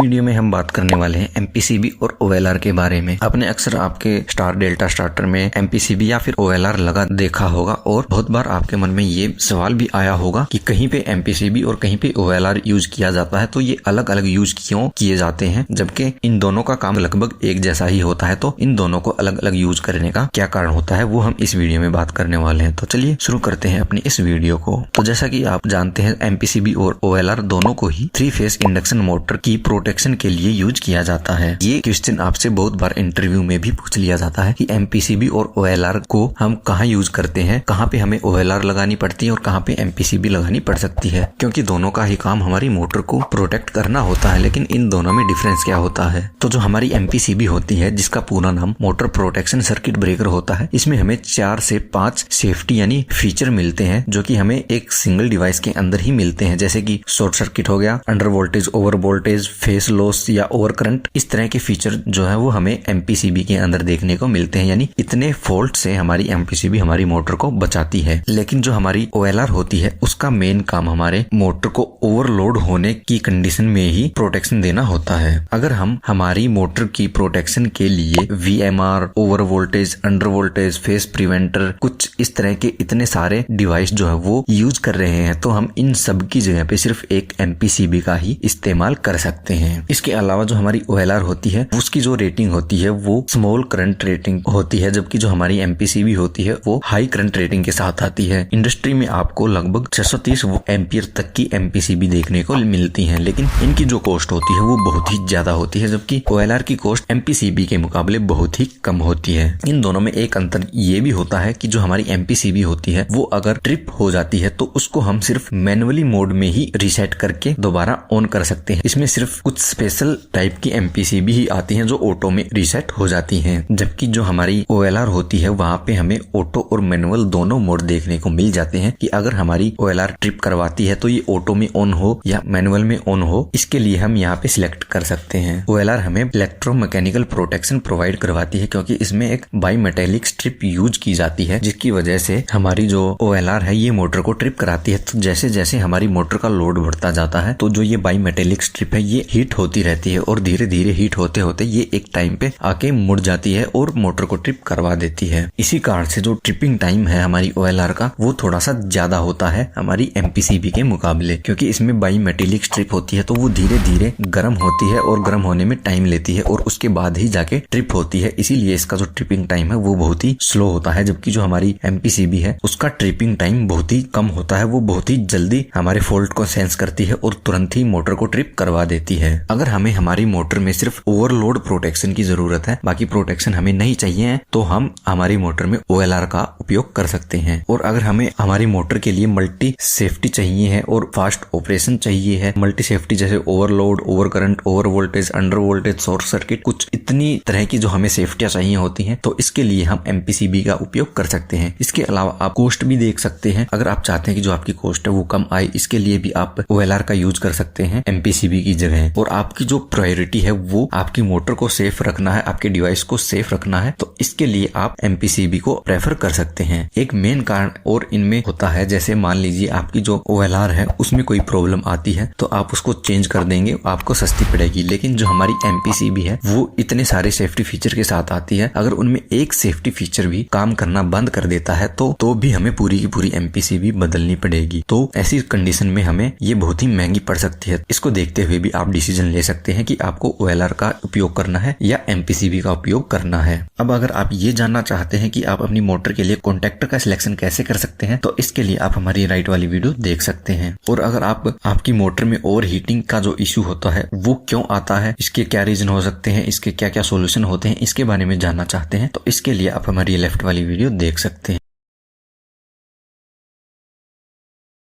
Video में हम बात करने वाले हैं एमपीसीबी और ओएलआर के बारे में। आपने अक्सर आपके स्टार डेल्टा स्टार्टर में एमपीसीबी या फिर ओएलआर लगा देखा होगा और बहुत बार आपके मन में ये सवाल भी आया होगा कि कहीं पे एमपीसीबी और कहीं पे ओएलआर यूज किया जाता है तो ये अलग अलग यूज क्यों किए जाते हैं, जबकि इन दोनों का काम लगभग एक जैसा ही होता है। तो इन दोनों को अलग अलग यूज करने का क्या कारण होता है वो हम इस वीडियो में बात करने वाले हैं। तो चलिए शुरू करते हैं अपनी इस वीडियो को। तो जैसा कि आप जानते हैं एमपीसीबी और ओएलआर दोनों को ही 3 फेज इंडक्शन मोटर की प्रोटेक्शन के लिए यूज किया जाता है। ये क्वेश्चन आपसे बहुत बार इंटरव्यू में भी पूछ लिया जाता है कि एमपीसीबी और ओएलआर को हम कहाँ यूज करते हैं, कहाँ पे हमें ओएलआर लगानी पड़ती है और कहाँ पे एमपीसीबी लगानी पड़ सकती है, क्योंकि दोनों का ही काम हमारी मोटर को प्रोटेक्ट करना होता है। लेकिन इन दोनों में डिफरेंस क्या होता है? तो जो हमारी एमपीसीबी होती है, जिसका पूरा नाम मोटर प्रोटेक्शन सर्किट ब्रेकर होता है, इसमें हमें 4 से 5 सेफ्टी यानी फीचर मिलते हैं जो कि हमें एक सिंगल डिवाइस के अंदर ही मिलते हैं, जैसे कि शॉर्ट सर्किट हो गया, under voltage, over voltage, face loss या ओवर करंट। इस तरह के फीचर जो है वो हमें एमपीसीबी के अंदर देखने को मिलते हैं, यानी इतने फॉल्ट से हमारी एमपीसीबी हमारी मोटर को बचाती है। लेकिन जो हमारी ओएलआर होती है उसका मेन काम हमारे मोटर को ओवरलोड होने की कंडीशन में ही प्रोटेक्शन देना होता है। अगर हम हमारी मोटर की प्रोटेक्शन के लिए VMR, over voltage, under voltage, face preventer, कुछ इस तरह के इतने सारे डिवाइस जो है वो यूज कर रहे हैं, तो हम इन सब की जगह पे सिर्फ एक एमपीसीबी का ही इस्तेमाल कर सकते हैं। इसके अलावा जो हमारी ओएलआर होती है उसकी जो रेटिंग होती है वो स्मॉल करंट रेटिंग होती है, जबकि जो हमारी एमपीसीबी होती है वो हाई करंट रेटिंग के साथ आती है। इंडस्ट्री में आपको लगभग 630 एम्पियर तक की एमपीसीबी देखने को मिलती है, लेकिन इनकी जो कॉस्ट होती है वो बहुत ही ज्यादा होती है, जबकि ओएलआर की कॉस्ट एमपीसीबी के मुकाबले बहुत ही कम होती है। इन दोनों में एक अंतर ये भी होता है कि जो हमारी एमपीसीबी होती है वो अगर ट्रिप हो जाती है तो उसको हम सिर्फ मैनुअली मोड में ही रीसेट करके दोबारा ऑन कर सकते हैं। इसमें सिर्फ कुछ स्पेशल टाइप की एमपीसीबी ही आती हैं जो ऑटो में रीसेट हो जाती हैं, जबकि जो हमारी ओएलआर होती है वहां पे हमें ऑटो और मैनुअल दोनों मोड देखने को मिल जाते हैं कि अगर हमारी ओएलआर ट्रिप करवाती है तो ये ऑटो में ऑन हो या मैनुअल में ऑन हो, इसके लिए हम यहाँ पे सिलेक्ट कर सकते हैं। ओएलआर हमें इलेक्ट्रोमैकेनिकल प्रोटेक्शन प्रोवाइड करवाती है, क्योंकि इसमें एक बाईमेटेलिक स्ट्रिप यूज की जाती है, जिसकी वजह से हमारी जो ओएलआर है ये मोटर को ट्रिप कराती है। तो जैसे जैसे हमारी मोटर का लोड बढ़ता जाता है तो जो ये बाईमेटेलिक स्ट्रिप है ये हीट होती रहती है और धीरे धीरे हीट होते होते ये एक टाइम पे आके मुड़ जाती है और मोटर को ट्रिप करवा देती है। इसी कारण से जो ट्रिपिंग टाइम है हमारी ओएलआर का वो थोड़ा सा ज्यादा होता है हमारी एमपीसीबी के मुकाबले, क्योंकि इसमें बाईमेटेलिक स्ट्रिप होती है तो वो धीरे धीरे गर्म होती है और गर्म होने में टाइम लेती है और उसके बाद ही जाके ट्रिप होती है। इसीलिए इसका जो ट्रिपिंग टाइम है वो बहुत ही स्लो होता है, जबकि जो हमारी एमपीसीबी है उसका ट्रिपिंग टाइम बहुत ही कम होता है। वो बहुत ही जल्दी हमारे फॉल्ट को सेंस करती है और तुरंत ही मोटर को ट्रिप करवा देती है। अगर हमें हमारी मोटर में सिर्फ ओवरलोड प्रोटेक्शन की जरूरत है, बाकी प्रोटेक्शन हमें नहीं चाहिए, तो हम हमारी मोटर में ओएलआर का उपयोग कर सकते हैं। और अगर हमें हमारी मोटर के लिए मल्टी सेफ्टी चाहिए है और फास्ट ऑपरेशन चाहिए है, मल्टी सेफ्टी जैसे overload, over current, over voltage, under voltage, short circuit, कुछ इतनी तरह की जो हमें सेफ्टियां चाहिए होती हैं, तो इसके लिए हम एमपीसीबी का उपयोग कर सकते हैं। इसके अलावा आप कॉस्ट भी देख सकते हैं। अगर आप चाहते हैं कि जो आपकी कॉस्ट है वो कम आए, इसके लिए भी आप ओएलआर का यूज कर सकते हैं एमपीसीबी की जगह। और आपकी जो प्रायोरिटी है वो आपकी मोटर को सेफ रखना है, आपके डिवाइस को सेफ रखना है, तो इसके लिए आप एमपीसीबी को प्रेफर कर सकते हैं। एक मेन कारण और इनमें होता है, जैसे मान लीजिए आपकी जो ओएलआर है उसमें कोई प्रॉब्लम आती है तो आप उसको चेंज कर देंगे, आपको सस्ती पड़ेगी। लेकिन जो हमारी एमपीसीबी है वो इतने सारे सेफ्टी फीचर के साथ आती है, अगर उनमें एक सेफ्टी फीचर भी काम करना बंद कर देता है तो भी हमें पूरी की पूरी एमपीसीबी बदलनी पड़ेगी। तो ऐसी कंडीशन में हमें ये बहुत ही महंगी पड़ सकती है। इसको देखते हुए भी आप डिसीजन ले सकते हैं कि आपको ओएलआर का उपयोग करना है या एमपीसीबी का उपयोग करना है। अब अगर आप ये जानना चाहते हैं कि आप अपनी मोटर के लिए कॉन्टैक्टर का सिलेक्शन कैसे कर सकते हैं, तो इसके लिए आप हमारी राइट वाली वीडियो देख सकते हैं। और अगर आपकी मोटर में ओवर हीटिंग का जो इश्यू होता है वो क्यों आता है, इसके क्या रीजन हो सकते हैं, इसके क्या क्या सोल्यूशन होते हैं, इसके बारे में जानना चाहते हैं, तो इसके लिए आप हमारी लेफ्ट वाली वीडियो देख सकते हैं।